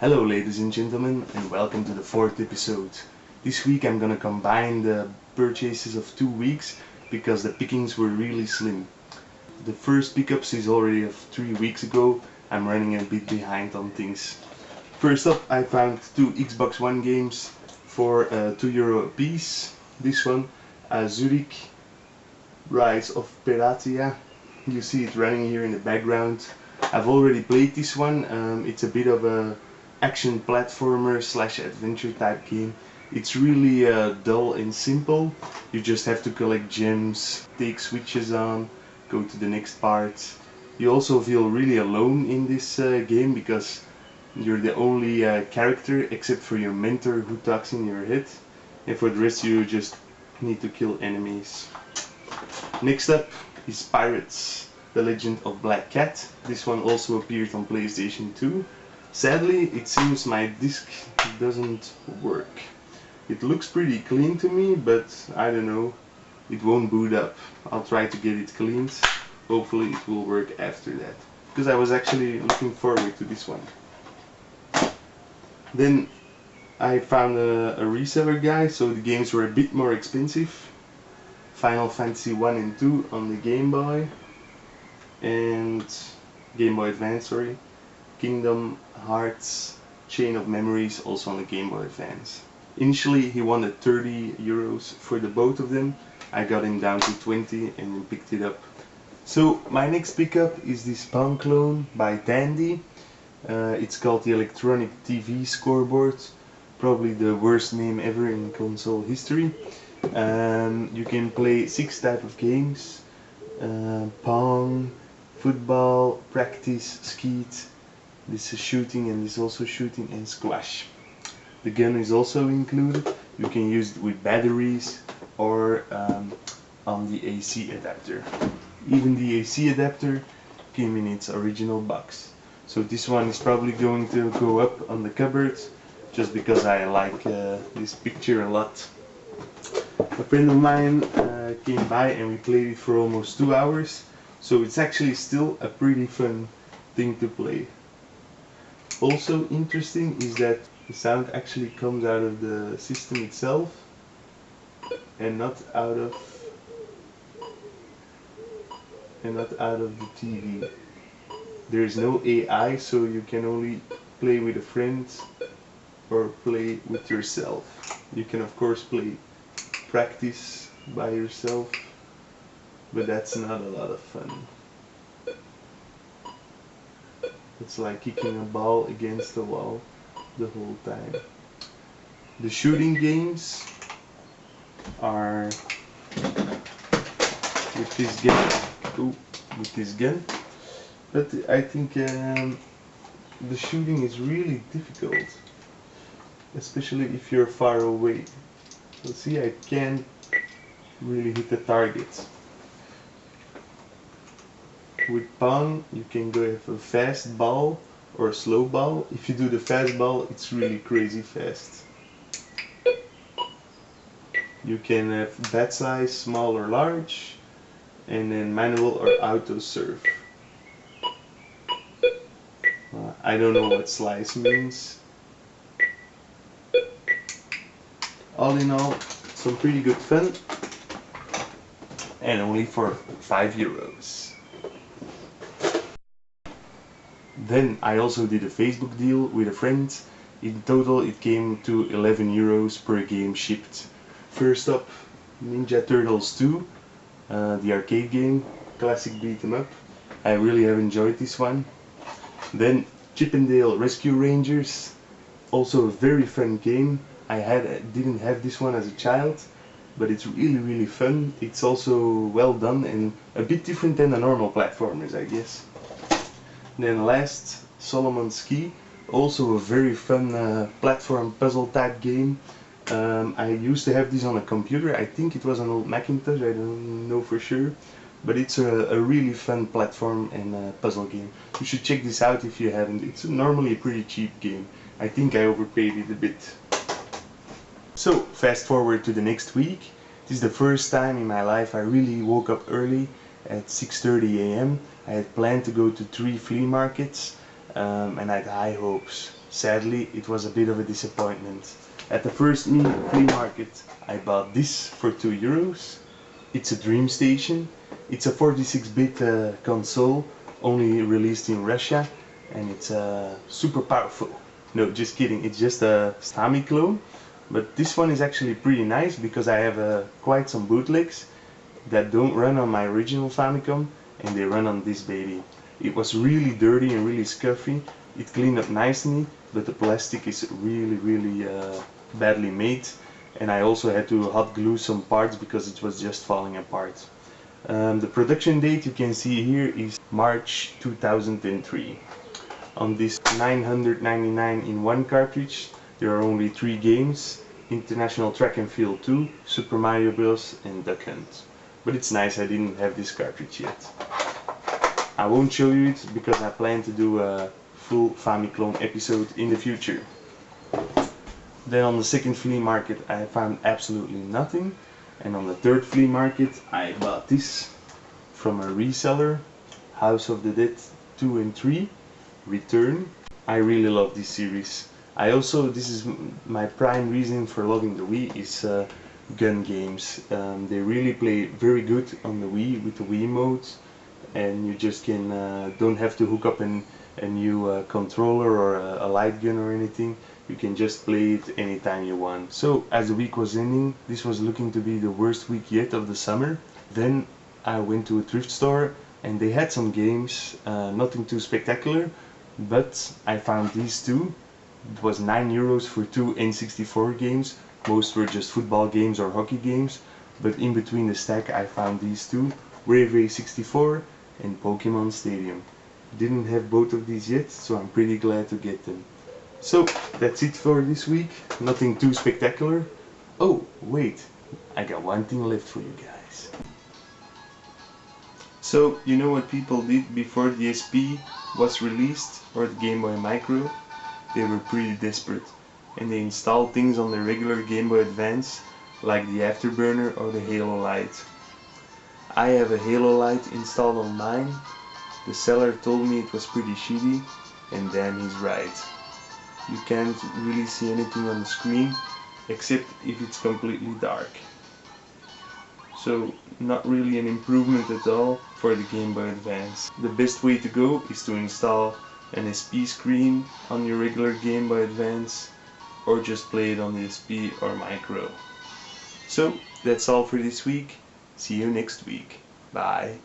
Hello ladies and gentlemen, and welcome to the fourth episode. This week I'm gonna combine the purchases of 2 weeks because the pickings were really slim. The first pickups is already of 3 weeks ago. I'm running a bit behind on things. First up, I found 2 Xbox One games for €2 a piece. This one, Zurich Rise of Piratia. You see it running here in the background. I've already played this one. It's a bit of a action platformer / adventure type game. It's really dull and simple. You just have to collect gems, take switches on, go to the next part. You also feel really alone in this game because you're the only character except for your mentor who talks in your head, and for the rest you just need to kill enemies. Next up is Pirates: The Legend of Black Cat. This one also appeared on PlayStation 2. Sadly, it seems my disc doesn't work. It looks pretty clean to me, but I don't know, it won't boot up. I'll try to get it cleaned. Hopefully it will work after that, because I was actually looking forward to this one. Then I found a reseller guy, so the games were a bit more expensive. Final Fantasy 1 and 2 on the Game Boy and Game Boy Advance, sorry. Kingdom Hearts Chain of Memories also on the Game Boy Advance. Initially he wanted €30 for the both of them. I got him down to 20 and then picked it up. So my next pickup is this Pong clone by Tandy. It's called the Electronic TV Scoreboard. Probably the worst name ever in console history. You can play 6 types of games. Pong, football, practice, skeet. This is shooting, and this is also shooting, and squash. The gun is also included. You can use it with batteries or on the AC adapter. Even the AC adapter came in its original box. So this one is probably going to go up on the cupboard just because I like this picture a lot. A friend of mine came by and we played it for almost 2 hours, so it's actually still a pretty fun thing to play. Also interesting is that the sound actually comes out of the system itself and not out of the TV. There is no AI, so you can only play with a friend or play with yourself. You can of course play practice by yourself, but that's not a lot of fun. It's like kicking a ball against the wall the whole time. The shooting games are with this gun. But I think the shooting is really difficult, especially if you're far away. So see, I can't really hit the target. With Pong, you can go have a fast ball or a slow ball. If you do the fast ball, it's really crazy fast. You can have bat size, small or large, and then manual or auto serve. I don't know what slice means. All in all, some pretty good fun, and only for €5. Then I also did a Facebook deal with a friend. In total it came to €11 per game shipped. First up, Ninja Turtles 2, the arcade game, classic beat 'em up. I really have enjoyed this one. Then Chippendale Rescue Rangers, also a very fun game. I didn't have this one as a child, but it's really fun. It's also well done and a bit different than the normal platformers, I guess. Then last, Solomon's Key, also a very fun platform puzzle type game. I used to have this on a computer. I think it was an old Macintosh, I don't know for sure, but it's a really fun platform and puzzle game. You should check this out if you haven't. It's normally a pretty cheap game. I think I overpaid it a bit. So fast forward to the next week. This is the first time in my life I really woke up early at 6:30 a.m. I had planned to go to 3 flea markets and I had high hopes. Sadly, it was a bit of a disappointment. At the first flea market, I bought this for €2. It's a Dream Station. It's a 46-bit console, only released in Russia, and it's super powerful. No, just kidding, it's just a Stami clone. But this one is actually pretty nice because I have quite some bootlegs that don't run on my original Famicom, and they run on this baby. It was really dirty and really scuffy. It cleaned up nicely, but the plastic is really badly made, and I also had to hot glue some parts because it was just falling apart. The production date you can see here is March 2003. On this 999 in one cartridge there are only 3 games: International Track and Field 2, Super Mario Bros. And Duck Hunt. But it's nice I didn't have this cartridge yet. I won't show you it because I plan to do a full Famiclone episode in the future. Then on the second flea market I found absolutely nothing, and on the third flea market I bought this from a reseller, House of the Dead 2 and 3, Return. I really love this series. This is my prime reason for loving the Wii, is gun games. They really play very good on the Wii with the Wii mode, and you just can don't have to hook up a new controller or a light gun or anything. You can just play it anytime you want. So as the week was ending, this was looking to be the worst week yet of the summer. Then I went to a thrift store and they had some games, nothing too spectacular, but I found these two. It was €9 for 2 N64 games. Most were just football games or hockey games, but in between the stack I found these two, Brave Race 64 and Pokemon Stadium. Didn't have both of these yet, so I'm pretty glad to get them. So that's it for this week. Nothing too spectacular. Oh wait, I got one thing left for you guys. So you know what people did before the SP was released, or the Game Boy Micro? They were pretty desperate, and they installed things on their regular Game Boy Advance, like the Afterburner or the Halo Light. I have a Halo Light installed on mine. The seller told me it was pretty shitty, and damn, he's right. You can't really see anything on the screen, except if it's completely dark. So not really an improvement at all for the Game Boy Advance. The best way to go is to install an SP screen on your regular Game Boy Advance, or just play it on the SP or Micro. So that's all for this week. See you next week. Bye.